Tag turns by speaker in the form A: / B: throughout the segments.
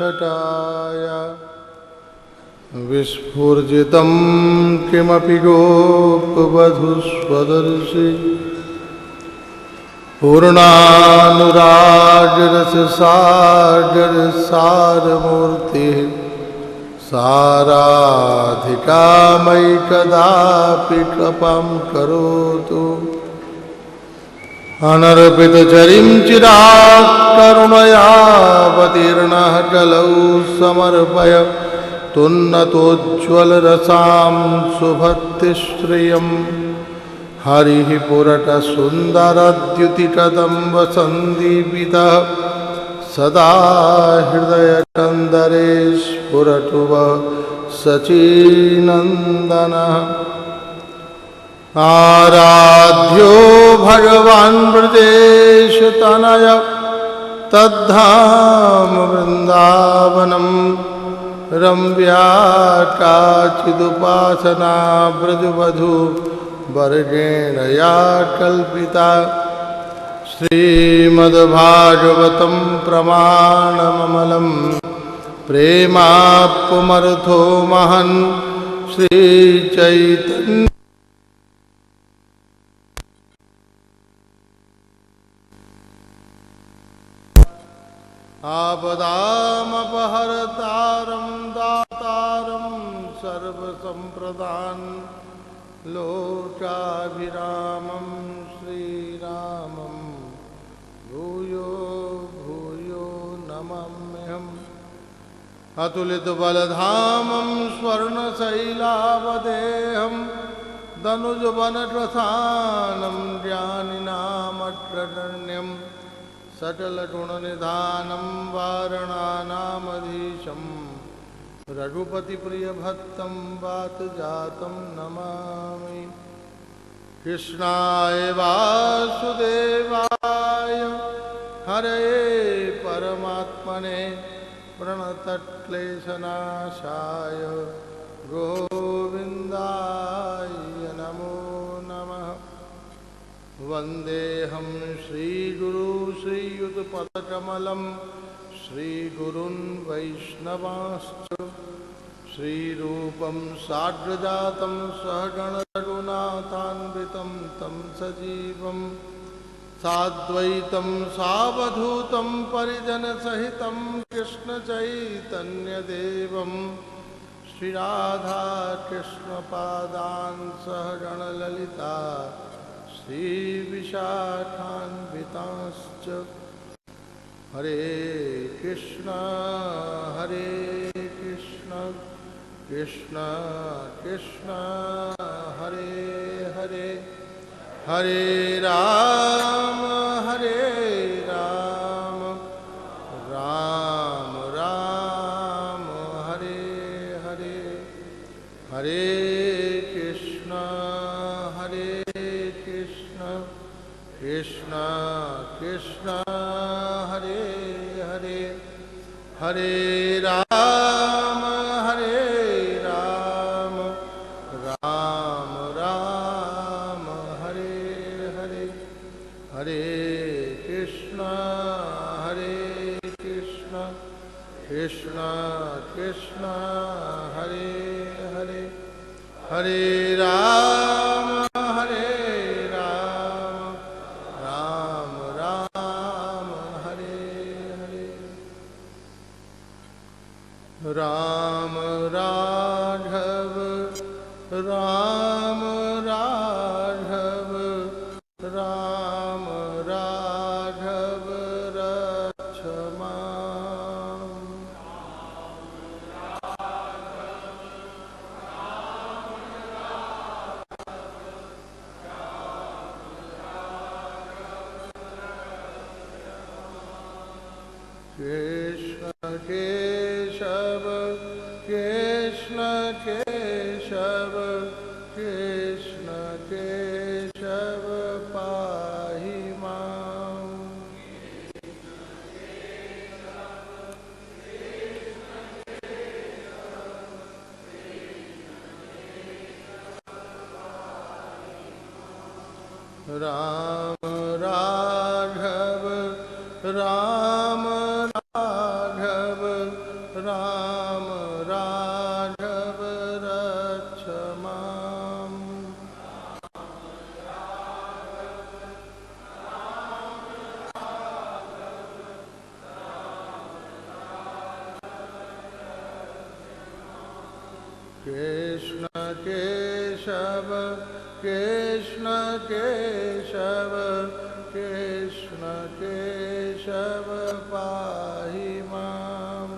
A: छटाय विस्फुर्जितं किमपि गोपवधूष्वदर्शि पूर्णानुरागरससागरसारमूर्तिः साराधिका मयि कदापि कृपां करोतु। अनर्पितचरिं चिरात् करुणयावतीर्णः कलौ समर्पय तुन्नतोज्ज्वलरसां सुभक्तिश्रियम् हरिः पुरटसुन्दरद्युतिकदम्बसन्दीपितः सदा हृदयकन्दरे स्फुरतु वः सचीनन्दनः। आराध्यो भगवान् ब्रजेशतनय तद्धाम वृन्दावनं रम्या काचिदुपासना ब्रजवधू वर्गेण या कल्पिता। श्रीमद्भागवतं प्रमाणममलं प्रेमाप्पुमर्थो महन् श्रीचैतन्य आपदामपहर्तारं दातारं सर्वसम्प्रदान् लोकाभिरामं श्रीरामं भूयो भूयो नमाम्यहम्। अतुलितबलधामं स्वर्णशैलावदेहं दनुजवनप्रधानं ज्ञानिनामग्रगण्यं सकलगुणनिधानं वारणानामधीशं रघुपतिप्रियभक्तं वातजातं नमामि। कृष्णाय वासुदेवाय हरये परमात्मने प्रणतक्लेशनाशाय गोविन्दाय नमो नमः। वन्देऽहं श्रीगुरु श्रीयुतपदकमलं श्रीगुरुन् वैष्णवांश्च श्रीरूपं साग्रजातं सहगणरघुनाथान्वितं तं सजीवं साद्वैतं सावधूतं परिजनसहितं कृष्णचैतन्यदेवं श्रीराधाकृष्णपादान् सहगणललिता श्रीविशाखान्वितांश्च। हरे कृष्ण कृष्ण कृष्ण हरे हरे, हरे राम राम राम हरे हरे। हरे कृष्ण कृष्ण कृष्ण हरे हरे, हरे राम राम राम हरे हरे। हरे कृष्ण कृष्ण कृष्ण हरे हरे, हरे राम राम राम हरे हरे। राम राघव राम राघव राम राघव रक्ष माम्। कृष्ण केशव कृष्ण केशव कृष्ण केशव पाहि माम्। राम राघव राम राघव कृष्ण केशव कृष्ण केशव कृष्ण केशव पाहि माम्।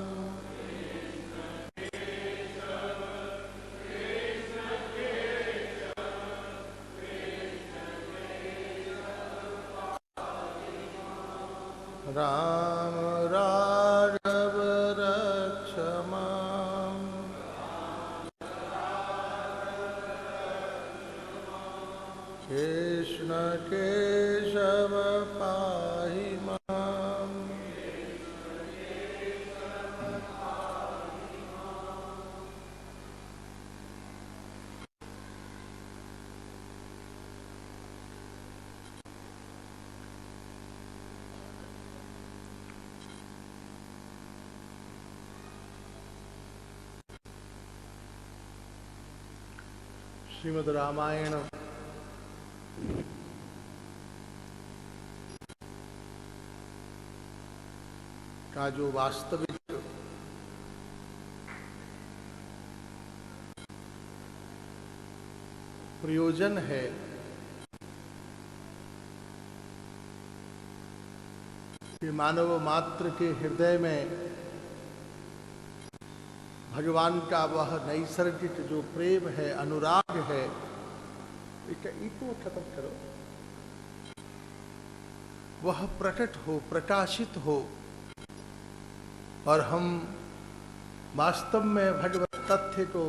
A: राम राघव रक्ष माम्। कृष्ण केशव पाहि माम्। श्रीमद् रामायण का जो वास्तविक प्रयोजन है कि मानव मात्र के हृदय में भगवान का वह नैसर्गिक जो प्रेम है, अनुराग है, इसको खत्म करो, वह प्रकट हो, प्रकाशित हो और हम वास्तव में भगवत तथ्य को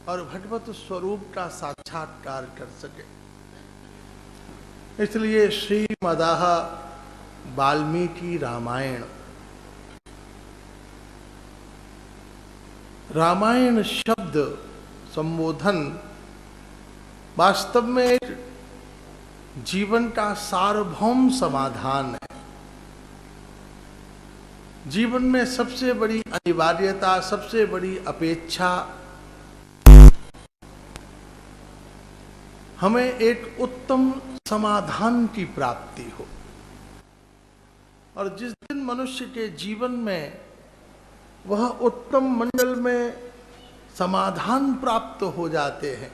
A: और भगवत स्वरूप का साक्षात्कार कर सके। इसलिए श्रीमदाह वाल्मीकि रामायण, रामायण शब्द संबोधन वास्तव में एक जीवन का सार्वभौम समाधान है। जीवन में सबसे बड़ी अनिवार्यता, सबसे बड़ी अपेक्षा हमें एक उत्तम समाधान की प्राप्ति हो। और जिस दिन मनुष्य के जीवन में वह उत्तम मंडल में समाधान प्राप्त हो जाते हैं,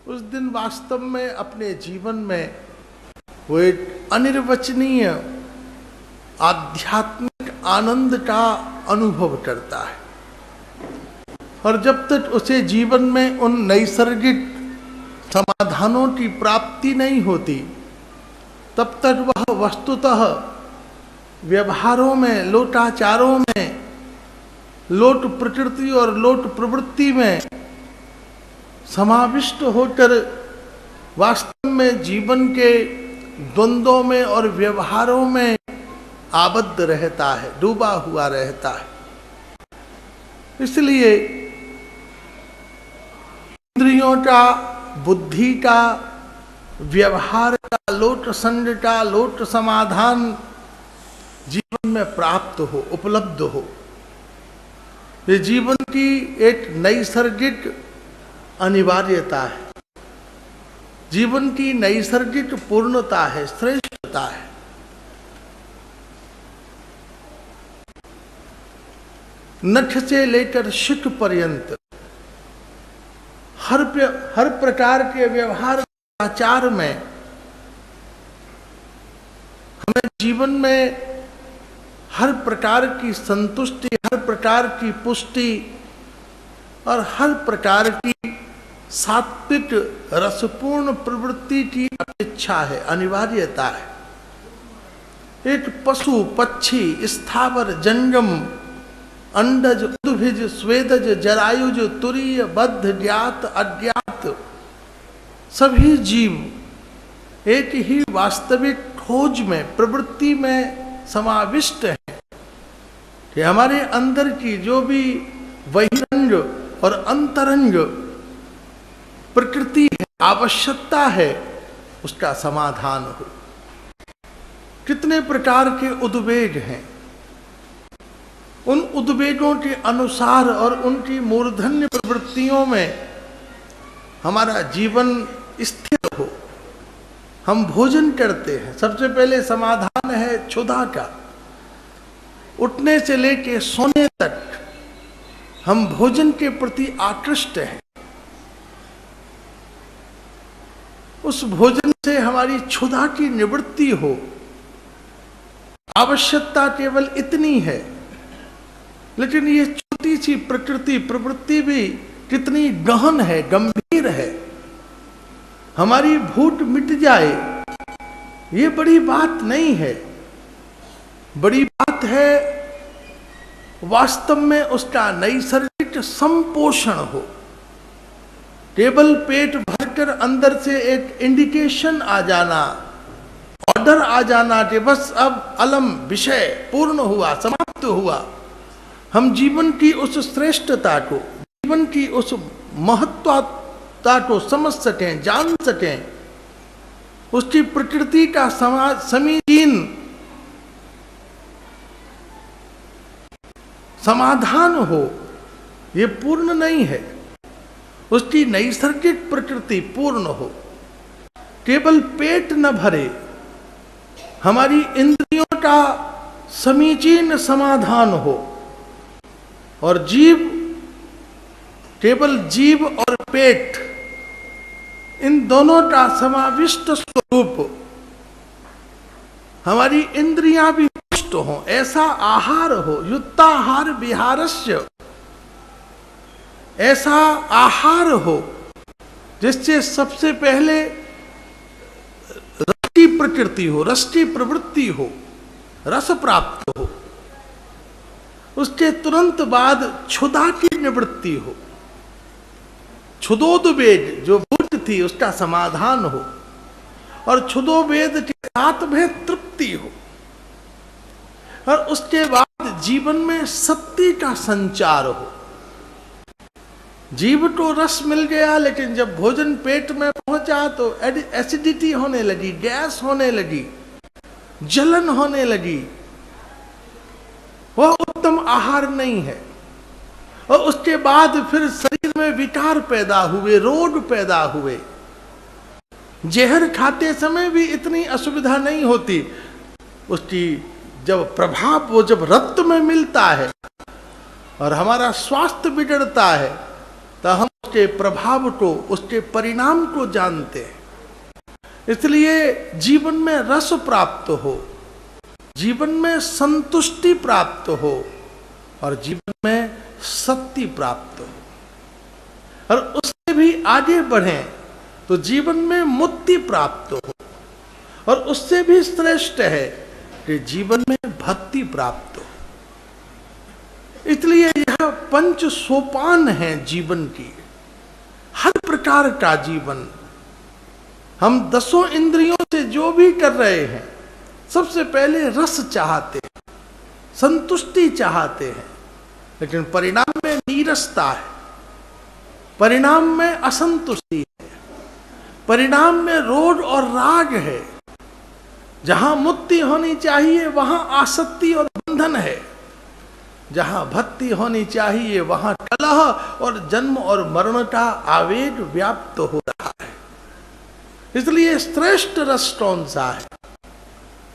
A: उस दिन वास्तव में अपने जीवन में वो एक अनिर्वचनीय आध्यात्मिक आनंद का अनुभव करता है। और जब तक उसे जीवन में उन नैसर्गिक समाधानों की प्राप्ति नहीं होती, तब तक वह वस्तुतः व्यवहारों में, लोटाचारों में, लोट प्रकृति और लोट प्रवृत्ति में समाविष्ट होकर वास्तव में जीवन के द्वंद्वों में और व्यवहारों में आबद्ध रहता है, डूबा हुआ रहता है। इसलिए इंद्रियों का, बुद्धि का, व्यवहार का, लोट संग का, लोट समाधान जीवन में प्राप्त हो, उपलब्ध हो, ये जीवन की एक नैसर्गिक अनिवार्यता है, जीवन की नैसर्गिक पूर्णता है, श्रेष्ठता है। नख से लेकर शिख पर्यंत हर प्रकार के व्यवहार आचार में हमें जीवन में हर प्रकार की संतुष्टि, हर प्रकार की पुष्टि और हर प्रकार की सात्विक रसपूर्ण प्रवृत्ति की अपेक्षा है, अनिवार्यता है। एक पशु, पक्षी, स्थावर, जंगम, अंडज, उद्भिज, स्वेदज, जरायुज, तुरीय, बद्ध, ज्ञात, अज्ञात सभी जीव एक ही वास्तविक खोज में, प्रवृत्ति में समाविष्ट हैं कि हमारे अंदर की जो भी बहिरंग और अंतरंग प्रकृति है, आवश्यकता है, उसका समाधान हो। कितने प्रकार के उद्वेग हैं, उन उद्वेगों के अनुसार और उनकी मूर्धन्य प्रवृत्तियों में हमारा जीवन स्थिर हो। हम भोजन करते हैं, सबसे पहले समाधान है क्षुधा का। उठने से लेके सोने तक हम भोजन के प्रति आकृष्ट हैं, उस भोजन से हमारी क्षुधा की निवृत्ति हो। आवश्यकता केवल इतनी है, लेकिन ये छोटी सी प्रकृति प्रवृत्ति भी कितनी गहन है, गंभीर है। हमारी भूख मिट जाए ये बड़ी बात नहीं है, बड़ी बात है वास्तव में उसका नैसर्गिक संपोषण हो। केवल पेट भरकर अंदर से एक इंडिकेशन आ जाना, ऑर्डर आ जाना कि बस अब अलम विषय पूर्ण हुआ, समाप्त हुआ, हम जीवन की उस श्रेष्ठता को, जीवन की उस महत्वता को समझ सकें, जान सकें, उसकी प्रकृति का समीचीन समाधान हो, ये पूर्ण नहीं है। उसकी नैसर्गिक प्रकृति पूर्ण हो। केवल पेट न भरे, हमारी इंद्रियों का समीचीन समाधान हो, और जीव, केवल जीव और पेट, इन दोनों का समाविष्ट स्वरूप, हमारी इंद्रियां भी पुष्ट हो, ऐसा आहार हो, युक्ताहार विहारस्य, ऐसा आहार हो जिससे सबसे पहले रस की प्रकृति हो, रस की प्रवृत्ति हो, रस प्राप्त हो, उसके तुरंत बाद क्षुधा की निवृत्ति हो, क्षुधोद्वेग जो भूख थी उसका समाधान हो, और क्षुधोवेद के साथ में तृप्ति हो, और उसके बाद जीवन में सत्य का संचार हो। जीव को रस मिल गया, लेकिन जब भोजन पेट में पहुंचा तो एसिडिटी होने लगी, गैस होने लगी, जलन होने लगी, वह उत्तम आहार नहीं है। और उसके बाद फिर शरीर में विकार पैदा हुए, रोग पैदा हुए। जहर खाते समय भी इतनी असुविधा नहीं होती, उसकी जब प्रभाव वो जब रक्त में मिलता है और हमारा स्वास्थ्य बिगड़ता है, तो हम उसके प्रभाव को, उसके परिणाम को जानते हैं। इसलिए जीवन में रस प्राप्त हो, जीवन में संतुष्टि प्राप्त हो, और जीवन में सत्य प्राप्त हो, और उससे भी आगे बढ़ें तो जीवन में मुक्ति प्राप्त हो, और उससे भी श्रेष्ठ है कि जीवन में भक्ति प्राप्त हो। इसलिए यह पंच सोपान है जीवन की, हर प्रकार का जीवन। हम 10 इंद्रियों से जो भी कर रहे हैं, सबसे पहले रस चाहते हैं, संतुष्टि चाहते हैं, लेकिन परिणाम में नीरसता है, परिणाम में असंतुष्टि है, परिणाम में रोग और राग है। जहां मुक्ति होनी चाहिए वहां आसक्ति और बंधन है, जहां भक्ति होनी चाहिए वहां कलह और जन्म और मरण का आवेग व्याप्त हो रहा है। इसलिए श्रेष्ठ रस कौन सा है?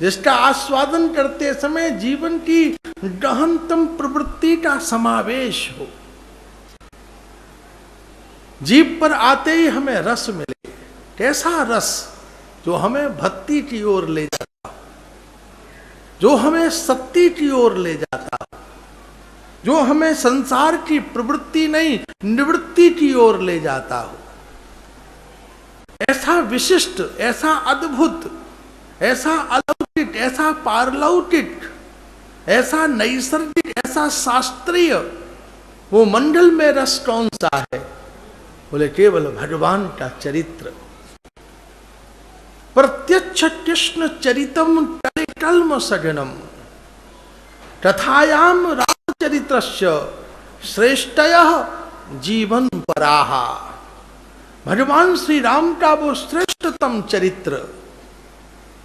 A: जिसका आस्वादन करते समय जीवन की गहनतम प्रवृत्ति का समावेश हो। जीभ पर आते ही हमें रस मिले। कैसा रस? जो हमें भक्ति की ओर ले जाता हो, जो हमें सत्य की ओर ले जाता हो, जो हमें संसार की प्रवृत्ति नहीं निवृत्ति की ओर ले जाता हो। ऐसा विशिष्ट, ऐसा अद्भुत, ऐसा अलौकिक, ऐसा पारलौकिक, ऐसा नैसर्गिक, ऐसा शास्त्रीय वो मंडल में रस कौन सा है? बोले केवल भगवान का चरित्र। प्रत्यक्ष कृष्ण चरितम कलिकल्म सघनम तथायाम रामचरित्रस्य श्रेष्ठयः जीवन पराहा। भगवान श्री राम का वो श्रेष्ठतम चरित्र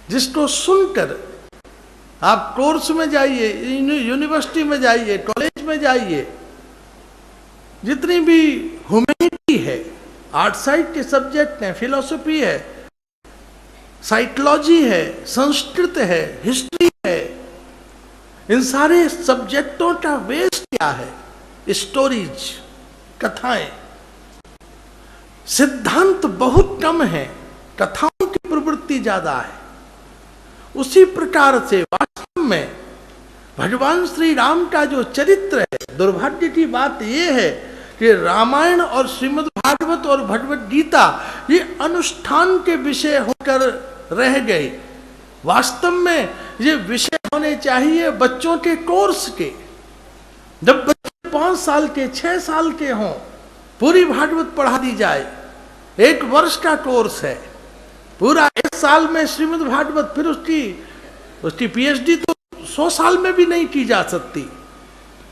A: जिसको सुनकर आप कोर्स में जाइए, यूनिवर्सिटी में जाइए, कॉलेज में जाइए, जितनी भी ह्यूमैनिटी है, आर्ट साइड के सब्जेक्ट हैं, फिलॉसफी है, साइकोलॉजी है, संस्कृत है, हिस्ट्री है, इन सारे सब्जेक्टों का वेस्ट क्या है? स्टोरीज, कथाएं, सिद्धांत बहुत कम है, कथाओं की प्रवृत्ति ज्यादा है। उसी प्रकार से वास्तव में भगवान श्री राम का जो चरित्र है, दुर्भाग्य की बात यह है कि रामायण और श्रीमद् भागवत और भगवत गीता ये अनुष्ठान के विषय होकर रह गए। वास्तव में ये विषय होने चाहिए बच्चों के कोर्स के। जब बच्चे 5 साल के 6 साल के हों, पूरी भागवत पढ़ा दी जाए। 1 वर्ष का कोर्स है, पूरा 1 साल में श्रीमद् भागवत, फिर उसकी पीएचडी तो 100 साल में भी नहीं की जा सकती,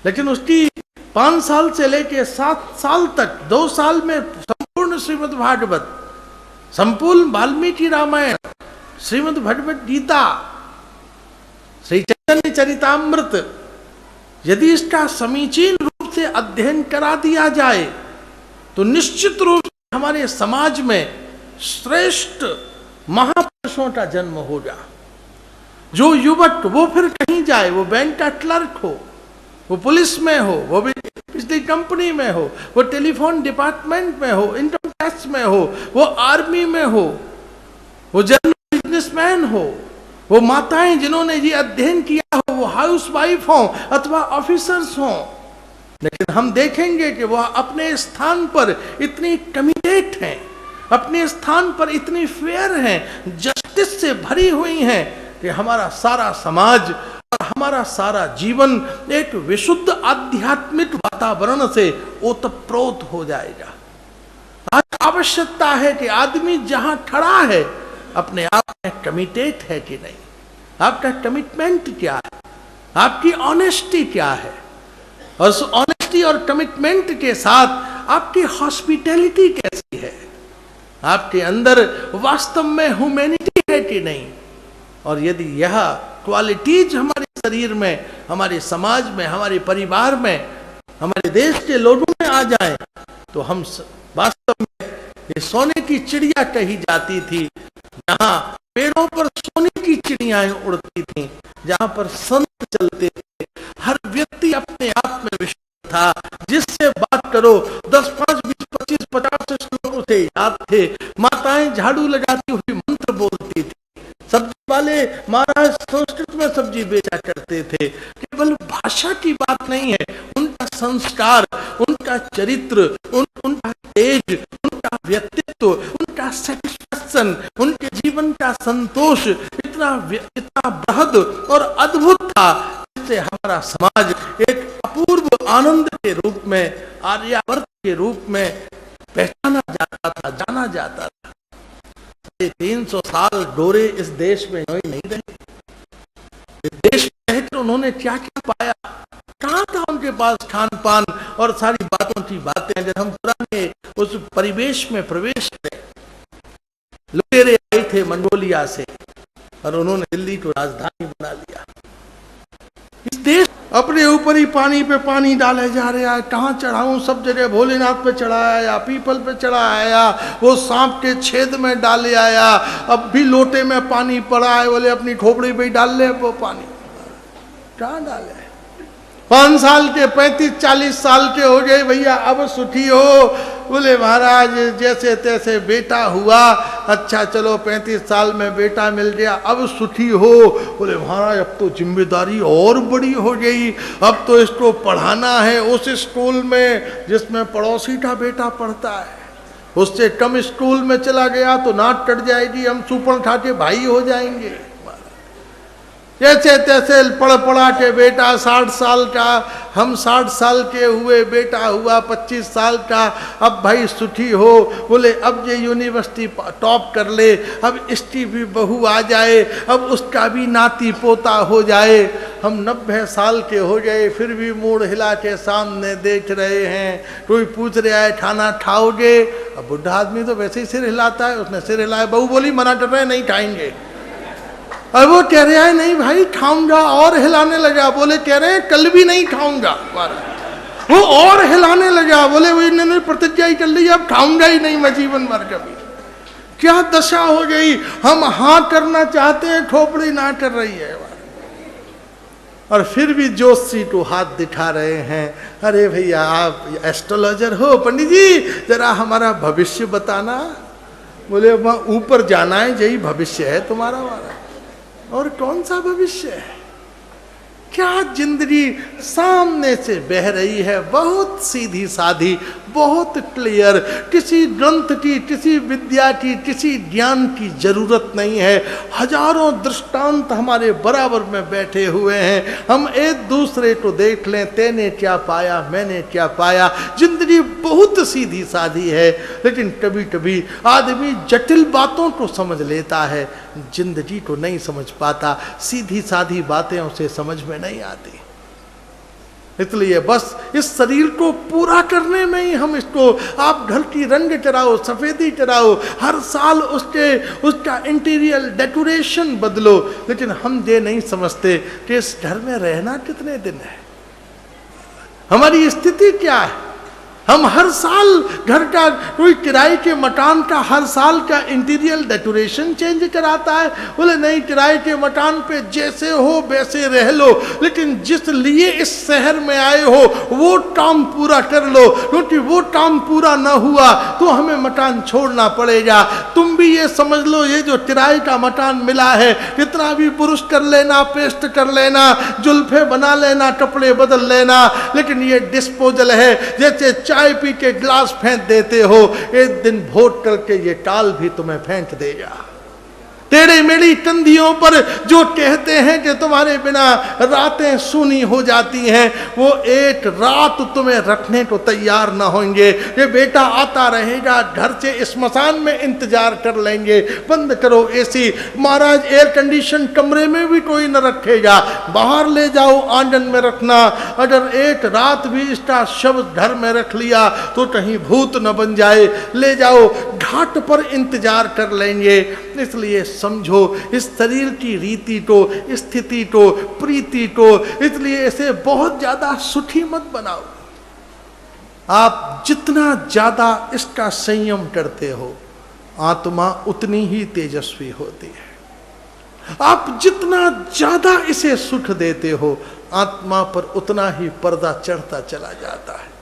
A: लेकिन उसकी 5 साल से लेकर 7 साल तक 2 साल में संपूर्ण श्रीमद् भागवत, संपूर्ण वाल्मीकि रामायण, श्रीमद् भगवत गीता, श्री चैतन्य चरितामृत, यदि इसका समीचीन रूप से अध्ययन करा दिया जाए तो निश्चित रूप से हमारे समाज में श्रेष्ठ महापुरुषों का जन्म होगा। जो युवक वो फिर कहीं जाए, वो बैंक का क्लर्क हो, वो पुलिस में हो, वो भी किसी कंपनी में हो, वो टेलीफोन डिपार्टमेंट में हो, इनकम टैक्स में हो, वो आर्मी में हो, वो जनरल बिजनेसमैन हो, वो माताएं जिन्होंने ये अध्ययन किया हो, वो हाउस वाइफ हो अथवा ऑफिसर्स हो, लेकिन हम देखेंगे कि वह अपने स्थान पर इतनी कमिटेड हैं, अपने स्थान पर इतनी फेयर हैं, जस्टिस से भरी हुई हैं कि हमारा सारा समाज और हमारा सारा जीवन एक विशुद्ध आध्यात्मिक वातावरण से ओतप्रोत हो जाएगा। आज आवश्यकता है कि आदमी जहां खड़ा है अपने आप में कमिटेड है कि नहीं, आपका कमिटमेंट क्या है, आपकी ऑनेस्टी क्या है, और उस ऑनेस्टी और कमिटमेंट के साथ आपकी हॉस्पिटैलिटी कैसी है, आपके अंदर वास्तव में ह्यूमैनिटी है कि नहीं। और यदि यह क्वालिटीज हमारे शरीर में, हमारे समाज में, हमारे परिवार में, हमारे देश के लोगों में आ जाए तो हम वास्तव में ये सोने की चिड़िया कही जाती थी, जहां पेड़ों पर सोने की चिड़ियाएं उड़ती थीं, जहां पर संत चलते थे, हर व्यक्ति अपने आप में विश्वास था, जिससे बात करो 10, 5, 20, 25, 50 श्लोक उसे याद थे, माताएं झाड़ू लगाती हुई मंत्र बोलती थी, सब्जी वाले महाराज संस्कृत में सब्जी बेचा करते थे। केवल भाषा की बात नहीं है, उनका संस्कार, उनका चरित्र, उनका तेज, उनका व्यक्तित्व, उनका सेटिस्फैक्शन, उनके जीवन का संतोष इतना बृहद और अद्भुत था, जिससे हमारा समाज एक अपूर्व आनंद के रूप में, आर्यावर्त के रूप में पहचाना जाता था, जाना जाता था। 300 साल गोरे इस देश में नहीं रहे। इस देश में रहकर उन्होंने क्या क्या पाया, कहाँ था उनके पास खान पान और सारी बातों की बातें। अगर हम पुराने उस परिवेश में प्रवेश करें, लुटेरे आए थे मंगोलिया से और उन्होंने दिल्ली को राजधानी बना लिया। इस देश अपने ऊपर ही पानी पे पानी डाले जा रहे हैं, कहाँ चढ़ाऊं, सब जगह भोलेनाथ पे चढ़ाया, पीपल पे चढ़ाया, वो सांप के छेद में डाले आया, अब भी लोटे में पानी पड़ा है, बोले अपनी खोपड़ी पे डाल ले वो पानी, कहाँ डाले। 5 साल के 35-40 साल के हो गए भैया, अब सुखी हो, बोले महाराज जैसे तैसे बेटा हुआ, अच्छा चलो 35 साल में बेटा मिल गया, अब सुखी हो। बोले महाराज अब तो जिम्मेदारी और बड़ी हो गई, अब तो इसको पढ़ाना है उस स्कूल में जिसमें पड़ोसी का बेटा पढ़ता है, उससे कम स्कूल में चला गया तो नाक कट जाएगी, हम सुपड़ खा के भाई हो जाएंगे। जैसे तैसे पढ़ पढ़ा के बेटा 60 साल का, हम 60 साल के हुए, बेटा हुआ 25 साल का, अब भाई सुखी हो। बोले अब ये यूनिवर्सिटी टॉप कर ले, अब इसकी भी बहू आ जाए, अब उसका भी नाती पोता हो जाए। हम 90 साल के हो गए, फिर भी मुड़ हिला के सामने देख रहे हैं। कोई पूछ रहा है खाना खाओगे, अब बुढ़ा आदमी तो वैसे ही सिर हिलाता है, उसने सिर हिलाया, बहू बोली मना कर रहे हैं नहीं खाएंगे, और वो कह रहा है नहीं भाई खाऊंगा, और हिलाने लगा, बोले कह रहे हैं कल भी नहीं खाऊंगा, वो और हिलाने लगा, बोले वो इन्होंने प्रतिज्ञा ही कर ली अब खाऊंगा ही नहीं मैं जीवन भर कभी। क्या दशा हो गई, हम हाँ करना चाहते हैं, खोपड़ी ना कर रही है। और फिर भी जोशी को हाथ दिखा रहे हैं, अरे भैया आप एस्ट्रोलॉजर हो, पंडित जी जरा हमारा भविष्य बताना। बोले वहाँ ऊपर जाना है, यही भविष्य है तुम्हारा वाला। और कौन सा भविष्य है? क्या जिंदगी सामने से बह रही है, बहुत सीधी साधी, बहुत क्लियर। किसी ग्रंथ की, किसी विद्या की, किसी ज्ञान की जरूरत नहीं है। हजारों दृष्टांत हमारे बराबर में बैठे हुए हैं। हम एक दूसरे को देख लें, तेने क्या पाया, मैंने क्या पाया। जिंदगी बहुत सीधी साधी है, लेकिन कभी कभी आदमी जटिल बातों को समझ लेता है, जिंदगी को नहीं समझ पाता। सीधी साधी बातें उसे समझ में नहीं आती। इसलिए बस इस शरीर को पूरा करने में ही हम इसको, आप घर की रंग कराओ, सफेदी कराओ, हर साल उसका इंटीरियर डेकोरेशन बदलो, लेकिन हम ये नहीं समझते कि इस घर में रहना कितने दिन है, हमारी स्थिति क्या है। हम हर साल घर का, कोई किराए के मकान का हर साल का इंटीरियर डेकोरेशन चेंज कराता है। बोले नहीं, किराए के मकान पे जैसे हो वैसे रह लो, लेकिन जिस लिए इस शहर में आए हो वो काम पूरा कर लो, क्योंकि वो काम पूरा ना हुआ तो हमें मकान छोड़ना पड़ेगा। तुम भी ये समझ लो, ये जो किराए का मकान मिला है, इतना भी पुरुष कर लेना, पेस्ट कर लेना, जुल्फे बना लेना, कपड़े बदल लेना, लेकिन ये डिस्पोजल है। जैसे चाय पी के ग्लास फेंक देते हो, एक दिन भोट करके ये टाल भी तुम्हें फेंक देगा। तेरे मेरी कंधियों पर जो कहते हैं कि तुम्हारे बिना रातें सूनी हो जाती हैं, वो एक रात तुम्हें रखने को तैयार ना होंगे। ये बेटा आता रहेगा, घर से स्मशान में इंतजार कर लेंगे, बंद करो एसी। महाराज एयर कंडीशन कमरे में भी कोई न रखेगा, बाहर ले जाओ, आंगन में रखना। अगर एक रात भी इसका शव घर में रख लिया तो कहीं भूत न बन जाए, ले जाओ, घाट पर इंतजार कर लेंगे। इसलिए समझो इस शरीर की रीति को, स्थिति को, प्रीति को, इसलिए इसे बहुत ज्यादा सुखी मत बनाओ। आप जितना ज्यादा इसका संयम करते हो, आत्मा उतनी ही तेजस्वी होती है। आप जितना ज्यादा इसे सुख देते हो, आत्मा पर उतना ही पर्दा चढ़ता चला जाता है।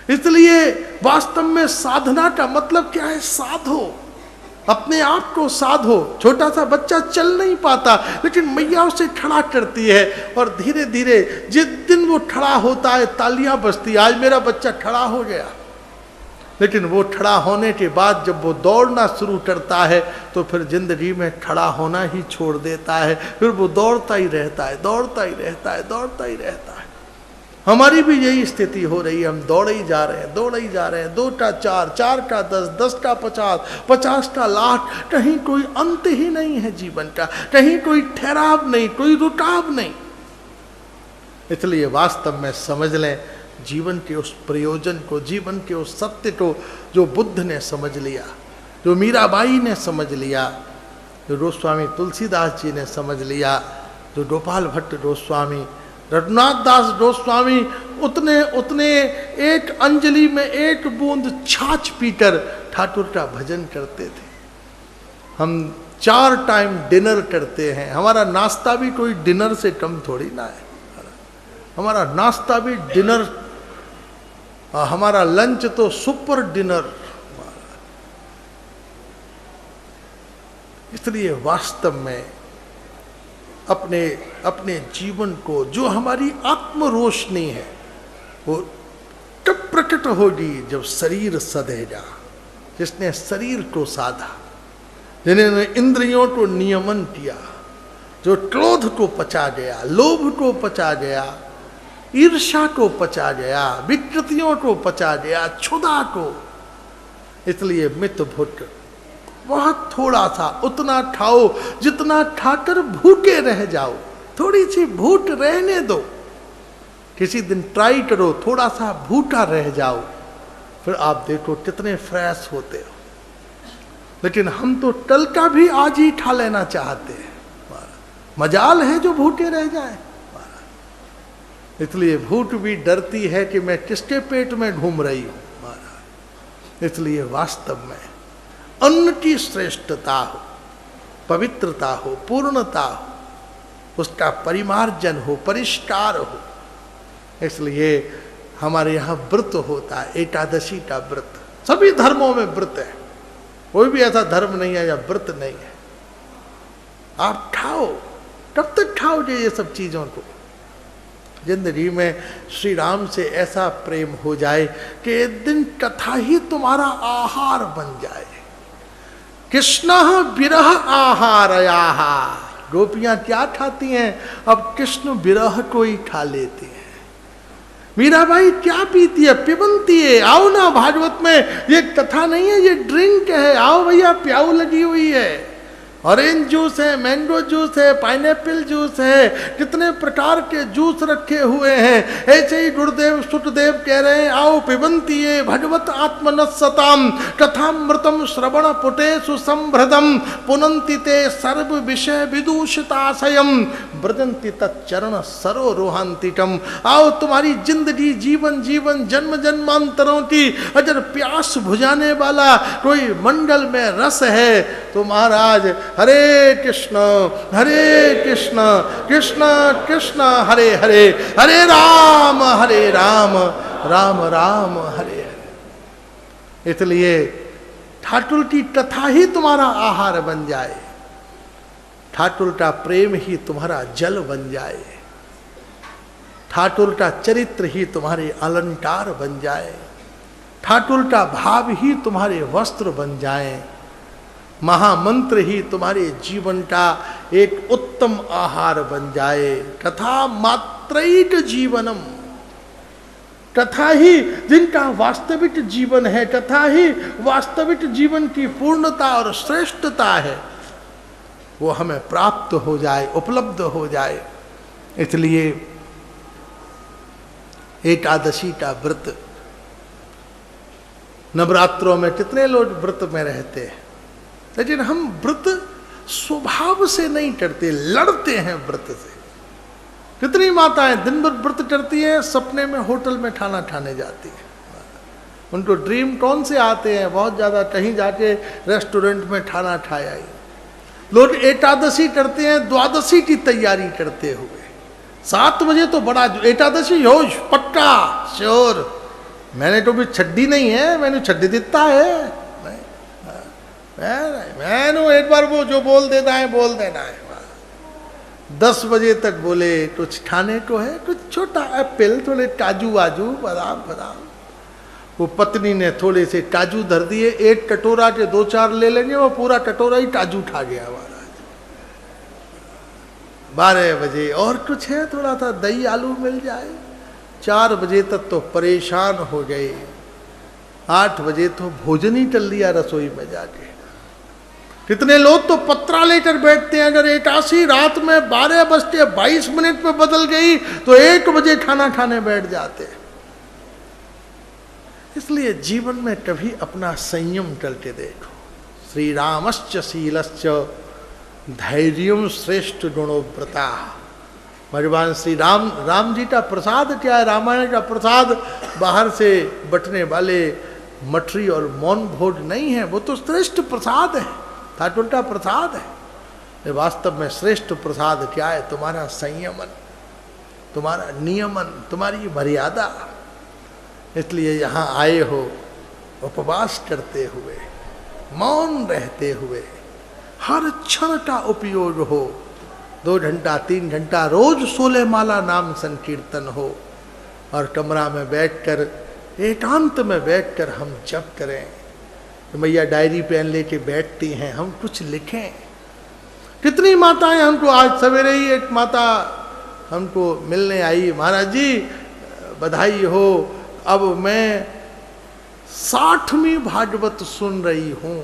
A: इसलिए वास्तव में साधना का मतलब क्या है? साधो, अपने आप को साधो। छोटा सा बच्चा चल नहीं पाता, लेकिन मैया उसे खड़ा करती है, और धीरे धीरे जिस दिन वो खड़ा होता है तालियां बजती। आज मेरा बच्चा खड़ा हो गया, लेकिन वो खड़ा होने के बाद जब वो दौड़ना शुरू करता है तो फिर जिंदगी में खड़ा होना ही छोड़ देता है। फिर वो दौड़ता ही रहता है, दौड़ता ही रहता है, दौड़ता ही रहता है। हमारी भी यही स्थिति हो रही है, हम दौड़े ही जा रहे हैं, दौड़े ही जा रहे हैं। 2 का 4, 4 का 10, 10 का 50, 50 का लाख, कहीं कोई अंत ही नहीं है जीवन का, कहीं कोई ठहराव नहीं, कोई रुकाव नहीं। इसलिए वास्तव में समझ लें जीवन के उस प्रयोजन को, जीवन के उस सत्य को जो बुद्ध ने समझ लिया, जो मीराबाई ने समझ लिया, जो गोस्वामी तुलसीदास जी ने समझ लिया, जो गोपाल भट्ट गोस्वामी, रघुनाथ दास गोस्वामी उतने एक अंजलि में एक बूंद छाछ पीकर ठाकुर का भजन करते थे। हम 4 टाइम डिनर करते हैं, हमारा नाश्ता भी कोई डिनर से कम थोड़ी ना है। हमारा नाश्ता भी डिनर, हमारा लंच तो सुपर डिनर। इसलिए वास्तव में अपने जीवन को, जो हमारी आत्म रोशनी है, वो कब प्रकट होगी? जब शरीर सधेगा। जिसने शरीर को साधा, जिन्होंने इंद्रियों को नियमन किया, जो क्रोध को पचा गया, लोभ को पचा गया, ईर्ष्या को पचा गया, विकृतियों को पचा गया, क्षुधा को। इसलिए मित भुट बहुत थोड़ा सा, उतना खाओ जितना खाकर भूखे रह जाओ। थोड़ी सी भूख रहने दो, किसी दिन ट्राई करो, थोड़ा सा भूखा रह जाओ, फिर आप देखो कितने फ्रेश होते हो। लेकिन हम तो कल का भी आज ही खा लेना चाहते हैं। मजाल है जो भूखे रह जाए। इसलिए भूख भी डरती है कि मैं किसके पेट में घूम रही हूं। इसलिए वास्तव में अन्न की श्रेष्ठता हो, पवित्रता हो, पूर्णता हो, उसका परिमार्जन हो, परिष्कार हो। इसलिए हमारे यहाँ व्रत होता है, एकादशी का व्रत। सभी धर्मों में व्रत है, कोई भी ऐसा धर्म नहीं है या व्रत नहीं है। आप खाओ, कब तक खाओगे ये सब चीजों को? जिंदगी में श्री राम से ऐसा प्रेम हो जाए कि एक दिन कथा ही तुम्हारा आहार बन जाए। कृष्ण विरह आहारयाः। गोपियां क्या खाती हैं? अब कृष्ण विरह को ही खा लेती हैं। मीराबाई क्या पीती है? पिबंती है। आओ ना, भागवत में ये कथा नहीं है, ये ड्रिंक है। आओ भैया, प्याऊ लगी हुई है। ऑरेंज जूस है, मैंगो जूस है, पाइनएप्पल जूस है, कितने प्रकार के जूस रखे हुए हैं। ऐसे ही गुरुदेव सुखदेव कह रहे हैं, आओ पिबंतीये भगवत आत्मनस्सताम कथामृतम श्रवण पुटे सुसंभृतम पुनंति ते सर्व विषय विदूषिताशयम ब्रजंति तच्चरण सरोरोहांतिकम। आओ, तुम्हारी जिंदगी जीवन जीवन जन्म जन्मांतरों की अगर प्यास बुझाने वाला कोई मंगल में रस है तो महाराज हरे कृष्ण कृष्ण कृष्ण हरे हरे, हरे राम राम राम हरे हरे। इसलिए ठाकुर की कथा ही तुम्हारा आहार बन जाए, ठाकुर का प्रेम ही तुम्हारा जल बन जाए, ठाकुर का चरित्र ही तुम्हारे अलंकार बन जाए, ठाकुर का भाव ही तुम्हारे वस्त्र बन जाए, महामंत्र ही तुम्हारे जीवन का एक उत्तम आहार बन जाए। कथा मात्रैक जीवनम। कथा ही जिनका वास्तविक जीवन है, कथा ही वास्तविक जीवन की पूर्णता और श्रेष्ठता है, वो हमें प्राप्त हो जाए, उपलब्ध हो जाए। इसलिए एकादशी का व्रत, नवरात्रों में कितने लोग व्रत में रहते हैं, लेकिन हम व्रत स्वभाव से नहीं करते, लड़ते हैं व्रत से। कितनी माताएं दिन भर व्रत करती हैं, सपने में होटल में खाना खाने जाती हैं। उनको ड्रीम कौन से आते हैं? बहुत ज़्यादा कहीं जाके रेस्टोरेंट में खाना खाया ही। लोग एकादशी करते हैं द्वादशी की तैयारी करते हुए। 7 बजे तो बड़ा एकादशी हो पक्का श्योर। मैंने तो भी छड्डी नहीं है, मैंने छड्डी दिता है। मैंने एक बार वो जो बोल देना है बोल देना है। 10 बजे तक बोले कुछ खाने को है, कुछ छोटा एप्पल, थोड़े काजू वाजू, बादाम बादाम। वो पत्नी ने थोड़े से काजू धर दिए, एक कटोरा के 2-4 ले लेंगे, वो पूरा कटोरा ही काजू खा गया महाराज। 12 बजे और कुछ है, थोड़ा सा दही आलू मिल जाए। 4 बजे तक तो परेशान हो गए। 8 बजे तो भोजन ही कर लिया रसोई में जाके। कितने लोग तो पत्रा लेकर बैठते हैं। अगर एकादशी रात में 12:22 पे बदल गई तो 1 बजे खाना खाने बैठ जाते। इसलिए जीवन में कभी अपना संयम करके देखो। श्री रामश्च शीलश्च धैर्यम श्रेष्ठ गुणोव्रता। भगवान श्री राम जी का प्रसाद क्या है? रामायण का प्रसाद बाहर से बटने वाले मठरी और मौन भोज नहीं है, वो तो श्रेष्ठ प्रसाद है, ठाकुर का प्रसाद है। वास्तव में श्रेष्ठ प्रसाद क्या है? तुम्हारा संयमन, तुम्हारा नियमन, तुम्हारी मर्यादा। इसलिए यहाँ आए हो उपवास करते हुए, मौन रहते हुए, हर क्षण का उपयोग हो। 2 घंटा 3 घंटा रोज 16 माला नाम संकीर्तन हो और कमरा में बैठकर, एकांत में बैठकर हम जप करें। तो मैया डायरी पेन लेके बैठती हैं, हम कुछ लिखें। कितनी माताएं हमको, आज सवेरे ही एक माता हमको मिलने आई, महाराज जी बधाई हो, अब मैं 60वीं भागवत सुन रही हूँ।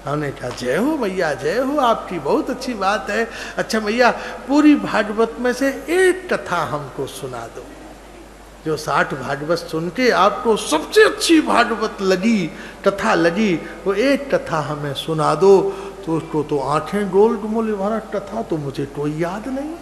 A: हमने कहा जय हो मैया, जय हो, आपकी बहुत अच्छी बात है। अच्छा मैया, पूरी भागवत में से एक कथा हमको सुना दो। जो 60 भागवत सुन के आपको सबसे अच्छी भागवत लगी, कथा लगी, वो एक कथा हमें सुना दो। तो उसको तो आंखें गोल, बोले महाराज कथा तो मुझे कोई याद नहीं।